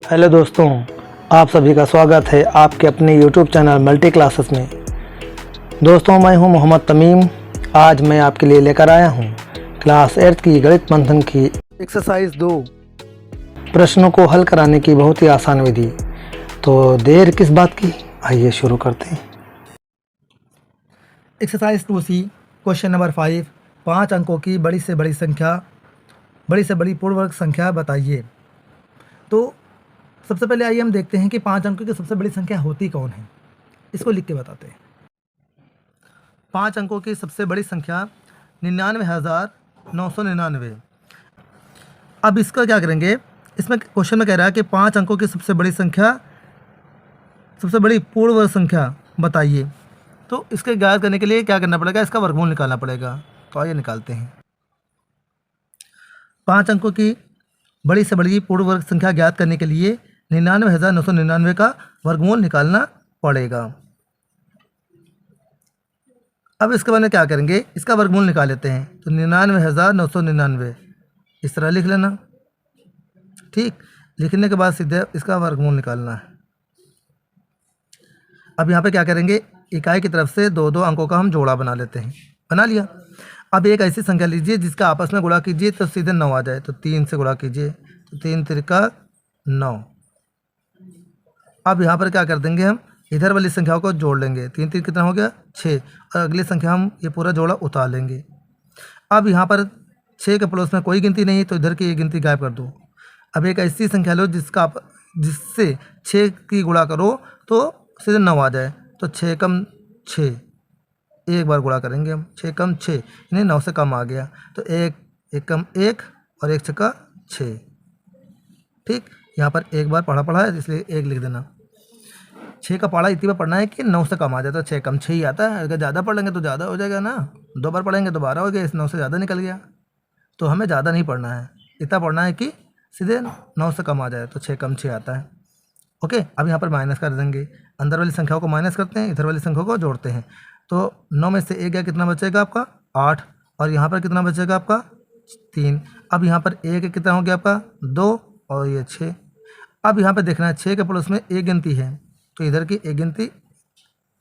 Hello दोस्तों, आप सभी का स्वागत है आपके अपने YouTube चैनल मल्टी क्लासेस में। दोस्तों, मैं हूं मोहम्मद तमीम। आज मैं आपके लिए लेकर आया हूं क्लास 8 की गणित मंथन की एक्सरसाइज 2 प्रश्नों को हल कराने की बहुत ही आसान विधि। तो देर किस बात की, आइए शुरू करते हैं। एक्सरसाइज 2C क्वेश्चन नंबर 5, 5 अंकों की बड़ी से बड़ी पूर्ण वर्ग संख्या बताइए। तो सबसे पहले आइए हम देखते हैं कि 5 अंकों की सबसे बड़ी संख्या होती कौन है। इसको लिख के बताते हैं। 5 अंकों की सबसे बड़ी संख्या 99,999। अब इसका क्या करेंगे, इसमें क्वेश्चन में कह रहा है कि 5 अंकों की सबसे बड़ी पूर्ण वर्ग संख्या बताइए। तो इसके ज्ञात करने के लिए क्या करना पड़ेगा, इसका वर्गमूल निकालना पड़ेगा। तो आइए निकालते हैं। 5 अंकों की बड़ी से बड़ी पूर्ण वर्ग संख्या ज्ञात करने के लिए 99,999 का वर्गमूल निकालना पड़ेगा। अब इसके बाद में क्या करेंगे, इसका वर्गमूल निकाल लेते हैं। तो 99,999 इस तरह लिख लेना। ठीक, लिखने के बाद सीधे इसका वर्गमूल निकालना है। अब यहाँ पे क्या करेंगे, इकाई की तरफ से 2-2 अंकों का हम जोड़ा बना लेते हैं। बना लिया। अब एक ऐसी संख्या लीजिए जिसका आपस में गुणा कीजिए तो सीधे 9 आ जाए। तो 3 से गुणा कीजिए तो 3 त्रिका 9। अब यहाँ पर क्या कर देंगे, हम इधर वाली संख्याओं को जोड़ लेंगे। 3 3 कितना हो गया 6, और अगली संख्या हम ये पूरा जोड़ा उतार लेंगे। अब यहाँ पर 6 के पड़ोस में कोई गिनती नहीं, तो इधर की ये गिनती गायब कर दो। अब एक ऐसी संख्या लो जिससे 6 की गुणा करो तो सीधे 9 आ जाए। तो 6 कम 6, एक बार गुणा करेंगे हम। 6 कम 6 यानी 9 से कम आ गया। तो 1 कम 1 और 1 छक्का 6। ठीक, यहाँ पर एक बार पढ़ा है इसलिए 1 लिख देना। 6 का पढ़ा इतनी बार पढ़ना है कि 9 से कम आ जाता है। 6 कम 6 ही आता है। अगर ज़्यादा पढ़ लेंगे तो ज़्यादा हो जाएगा ना। 2 बार पढ़ेंगे तो 12 हो गया, इस 9 से ज़्यादा निकल गया। तो हमें ज़्यादा नहीं पढ़ना है, इतना पढ़ना है कि सीधे 9 से कम आ जाए। तो 6 कम 6 आता है। ओके, अब यहाँ पर माइनस कर देंगे। अंदर वाली संख्याओं को माइनस करते हैं, इधर वाली संख्याओं को जोड़ते हैं। तो 9 में से 1 गया, कितना बचेगा आपका 8, और यहाँ पर कितना बचेगा आपका 3। अब यहाँ पर 1 कितना हो गया आपका 2, और ये 6। अब यहाँ पर देखना है 6 के पड़ोस में 1 गिनती है, तो इधर की 1 गिनती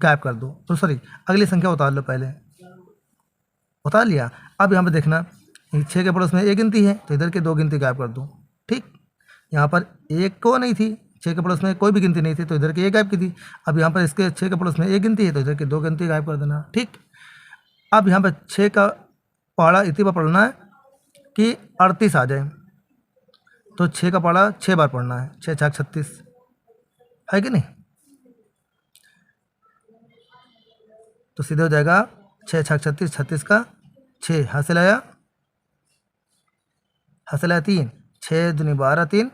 गायब कर दो। तो सॉरी, अगली संख्या उतार लो, पहले उतार लिया। अब यहाँ पर देखना 6 के पड़ोस में 1 गिनती है, तो इधर की 2 गिनती गायब कर दो। ठीक, यहाँ पर 1 को नहीं थी, 6 के पड़ोस में कोई भी गिनती नहीं थी, तो इधर की 1 गायब की थी। अब यहाँ पर इसके 6 के पड़ोस में 1 गिनती है, तो इधर की 2 गिनती गायब कर देना। ठीक, अब यहाँ पर 6 का पहाड़ा इतनी बार पढ़ना है कि 38 आ जाए। तो 6 का पहाड़ा 6 बार पढ़ना है। 6 छक 36 है कि नहीं। तो सीधे हो जाएगा 6 छक 36, 36 का 6 हासिल आया 3, 6 दूनी 12, 3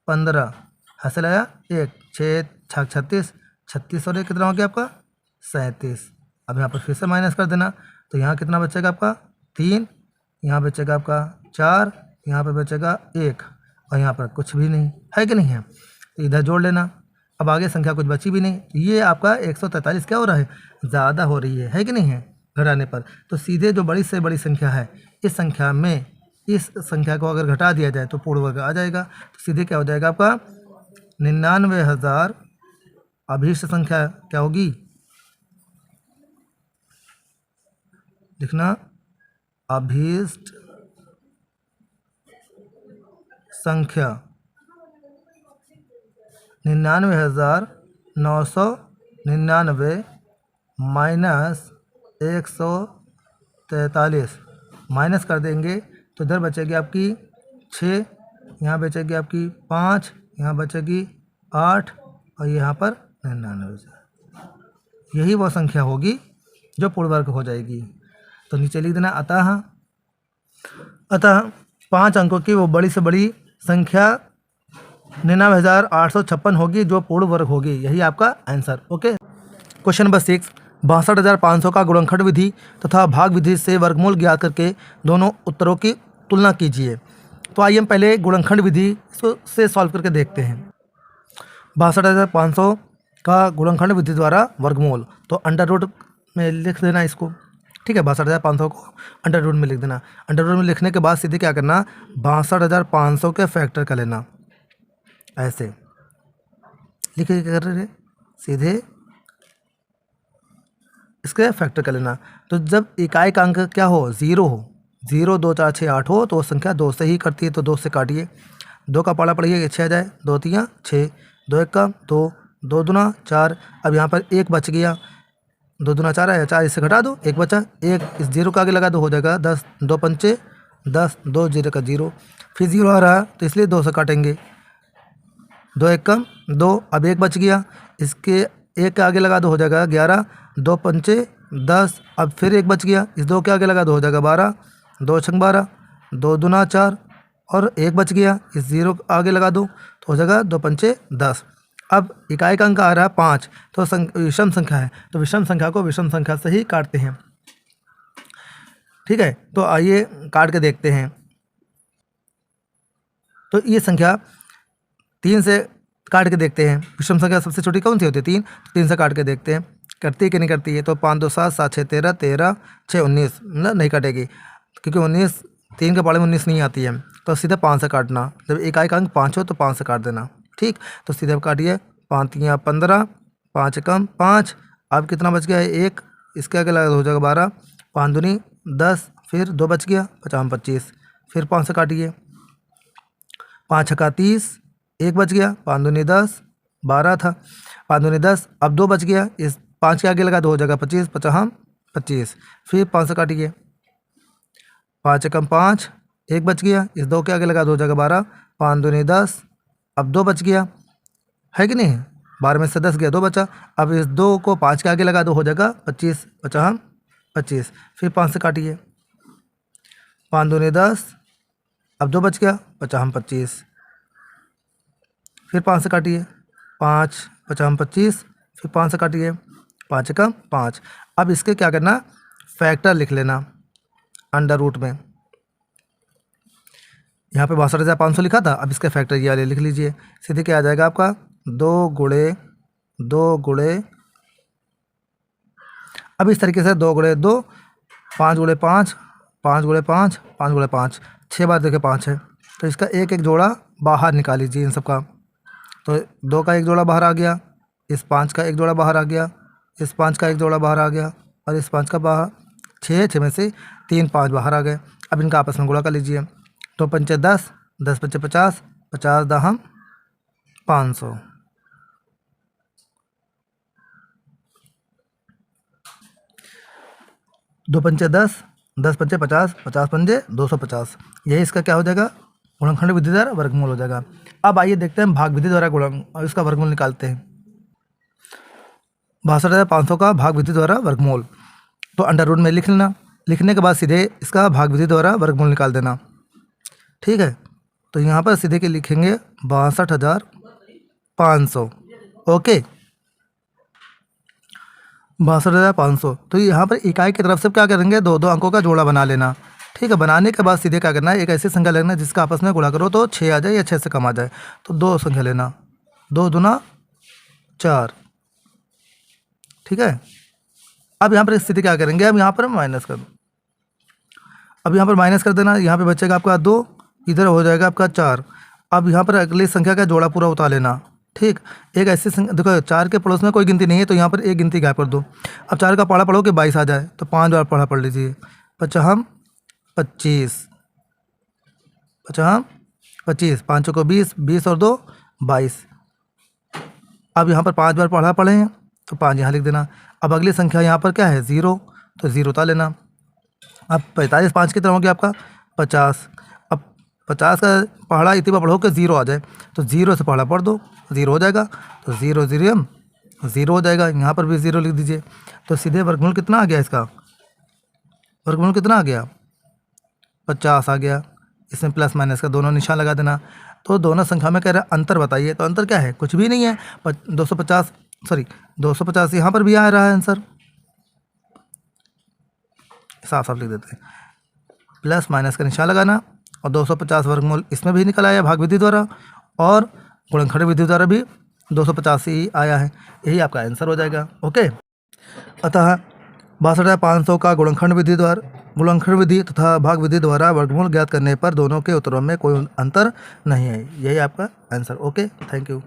15 हासिल आया 1, 6 छक 36, 36 और 1 कितना हो गया आपका 37। अब यहाँ पर फिर से माइनस कर देना। तो यहाँ कितना बचेगा आपका 3, यहाँ बचेगा आपका 4, यहाँ पर बचेगा 1, और यहाँ पर कुछ भी नहीं है कि नहीं है। तो इधर जोड़ लेना। अब आगे संख्या कुछ बची भी नहीं। तो ये आपका 143 क्या हो रहा है, ज़्यादा हो रही है कि नहीं है घटाने पर। तो सीधे जो बड़ी से बड़ी संख्या है, इस संख्या में इस संख्या को अगर घटा दिया जाए तो पूर्ण वर्ग आ जाएगा। तो सीधे क्या हो जाएगा आपका 99,000। अभीष्ट संख्या क्या होगी, लिखना अभीष्ट संख्या 99,999 माइनस 143 माइनस कर देंगे तो इधर बचेगी आपकी 6, यहाँ बचेगी आपकी 5, यहाँ बचेगी 8, और यहाँ पर 99,000। यही वो संख्या होगी जो पूर्ण वर्ग हो जाएगी। तो नीचे लिख देना अतः 5 अंकों की वो बड़ी से बड़ी संख्या 99,856 होगी जो पूर्ण वर्ग होगी। यही आपका आंसर। ओके, क्वेश्चन नंबर 6, 62,500 का गुणनखंड विधि तथा भाग विधि से वर्गमूल ज्ञात करके दोनों उत्तरों की तुलना कीजिए। तो आइए हम पहले गुणनखंड विधि से सॉल्व करके देखते हैं। 62,500 का गुणनखंड विधि द्वारा वर्गमूल, तो अंडर रूट में लिख देना इसको। ठीक है, 62,500 को अंडर रूट में लिख देना। अंडर रूट में लिखने के बाद सीधे क्या करना, 62,500 के फैक्टर का लेना ऐसे। लिख के क्या कर रहे, सीधे इसके फैक्टर कर लेना। तो जब इकाई का अंक क्या हो, 0 हो, 0 2 4 6 8 हो तो वो संख्या 2 से ही करती है, तो 2 से काटिए। 2 का पाला पड़िए 6 आ जाए, 2 3 6, 2 1 का 2, 2 दूना 4। अब यहाँ पर 1 बच गया, 2 दूना 4 आया, 4 इससे घटा दो, 1 बचा, 1 इस 0 का आगे लगा दो, हो जाएगा 10, 2 पंचे 10, 2 0 का 0, फिर 0 आ रहा तो इसलिए 2 से काटेंगे, 2 1 कम 2, अब 1 बच गया, इसके 1 के आगे लगा दो, हो जाएगा 11, 2 पंचे 10, अब फिर 1 बच गया, इस 2 के आगे लगा दो, हो जाएगा 12, 2 छंग 12, 2 दूना 4 और 1 बच गया, इस 0 आगे लगा दो तो हो जाएगा 2 पंचे 10। अब इकाई का अंक आ रहा है 5, तो विषम संख्या है, तो विषम संख्या को विषम संख्या से ही काटते हैं। ठीक है, तो आइए काट के देखते हैं। तो ये संख्या 3 से काट के देखते हैं। विषम संख्या सबसे छोटी कौन सी होती है, 3, तो 3 से काट के देखते हैं करती है कि नहीं करती है। तो 5 2 7, 7 6 13, 13 6 19, मतलब नहीं कटेगी क्योंकि 19 3 के पाले में 19 नहीं आती है, तो सीधे 5 से काटना। जब इकाई का अंक 5 हो तो 5 से काट देना। ठीक, तो सीधे अब काटिए, 5 3 15, 5 कम 5, अब कितना बच गया है 1, इसके आगे लगा हो जाएगा 12, 5 दूनी 10, फिर 2 बच गया, 50 25, फिर 5 से काटिए, 5 छक्का 30, 1 बच गया, 5 दूनी 10, 12 था, 5 दूनी 10, अब 2 बच गया, इस 5 के आगे लगा तो हो जाएगा 25 50 25, फिर 5 से काटिए, 5 कम 5, 1 बच गया, इस 2 के आगे लगा तो हो जाएगा 12, 5 दूनी 10, अब 2 बच गया है कि नहीं, 12 में से 10 गया, 2 बचा, अब इस 2 को 5 के आगे लगा दो, हो जाएगा 25 50 25, फिर 5 से काटिए, 5 दूनी 10, अब 2 बच गया, 50 25, फिर 5 से काटिए, 5 50 25, फिर 5 से काटिए, 5 कम 5। अब इसके क्या करना, फैक्टर लिख लेना अंडर रूट में। यहाँ पे 62,500 लिखा था, अब इसका फैक्टर ये वाले लिख लीजिए, सीधे क्या आ जाएगा आपका 2 गुणे 2 गुणे, अब इस तरीके से 2 गुणे 2, 5 गुणे 5, 5 गुणे 5, 5 गुणे 5, 6 बार देखिए 5 है, तो इसका एक एक जोड़ा बाहर निकाल लीजिए इन सब का। तो 2 का एक जोड़ा बाहर आ गया, इस 5 का एक जोड़ा बाहर आ गया, इस 5 का एक जोड़ा बाहर आ गया, और इस 5 का बाहर 6 में से 3 5 बाहर आ गए। अब इनका आपस में गुणा कर लीजिए, 2 पंचे 10, 10 पंचे 50, 50 दहम 500, 2 पंचे 10, 10 पंचे 50, 50 पंजे 250, यही इसका क्या हो जाएगा, गुणनखंड विधि द्वारा वर्गमूल हो जाएगा। अब आइए देखते हैं भाग विधि द्वारा गुणन और इसका वर्गमूल निकालते हैं। 62,500 का भाग विधि द्वारा वर्गमूल, तो अंडर रूट में लिख लेना, लिखने के बाद सीधे इसका भाग विधि द्वारा वर्गमूल निकाल देना। ठीक है, तो यहाँ पर सीधे के लिखेंगे 62,500, ओके 62,500। तो यहाँ पर इकाई की तरफ से क्या करेंगे, 2 अंकों का जोड़ा बना लेना। ठीक है, बनाने के बाद सीधे क्या करना है, एक ऐसी संख्या लेना जिसका आपस में गुणा करो तो 6 आ जाए या 6 से कम आ जाए, तो 2 संख्या लेना, 2 दूना 4। ठीक है, अब यहाँ पर स्थिति क्या करेंगे, अब यहाँ पर माइनस कर दो, अब यहाँ पर माइनस कर देना, यहाँ पे बचेगा आपका 2, इधर हो जाएगा आपका 4। अब यहाँ पर अगली संख्या का जोड़ा पूरा उतार लेना। ठीक, एक ऐसी संख्या देखो 4 के पड़ोस में कोई गिनती नहीं है, तो यहाँ पर एक गिनती गायब कर दो। अब 4 का पढ़ा पढ़ो कि 22 आ जाए, तो 5 बार पढ़ा पढ़ लीजिए, 55 25, 55 25, 5 को 20, 20 और 2 22। अब यहाँ पर 5 बार पढ़ा पढ़े हैं, तो 5 यहाँ लिख देना। अब अगली संख्या यहाँ पर क्या है 0, तो 0 उतार लेना। अब 45 5 की तरह हो गया आपका 50। अब 50 का पहाड़ा इतनी बार पढ़ो कि 0 आ जाए, तो 0 से पहाड़ा पढ़ दो, 0 हो जाएगा, तो 0 0 0 हो जाएगा, यहाँ पर भी 0 लिख दीजिए। तो सीधे वर्गमूल कितना आ गया, इसका वर्गमूल कितना आ गया 50 आ गया। इसमें प्लस माइनस का दोनों निशान लगा देना। तो दोनों संख्या में कह रहा है अंतर बताइए, तो अंतर क्या है, कुछ भी नहीं है। 250 यहाँ पर भी आ रहा है आंसर, साफ साफ लिख देते हैं, प्लस माइनस का निशान लगाना, और 250 वर्गमूल इसमें भी निकल आया भाग विधि द्वारा, और गुणनखंड विधि द्वारा भी 250 ही आया है, यही आपका आंसर हो जाएगा। ओके, अतः 62,500 का गुणनखंड विधि तथा भाग विधि द्वारा वर्गमूल ज्ञात करने पर दोनों के उत्तरों में कोई अंतर नहीं है, यही आपका आंसर। Okay, thank you.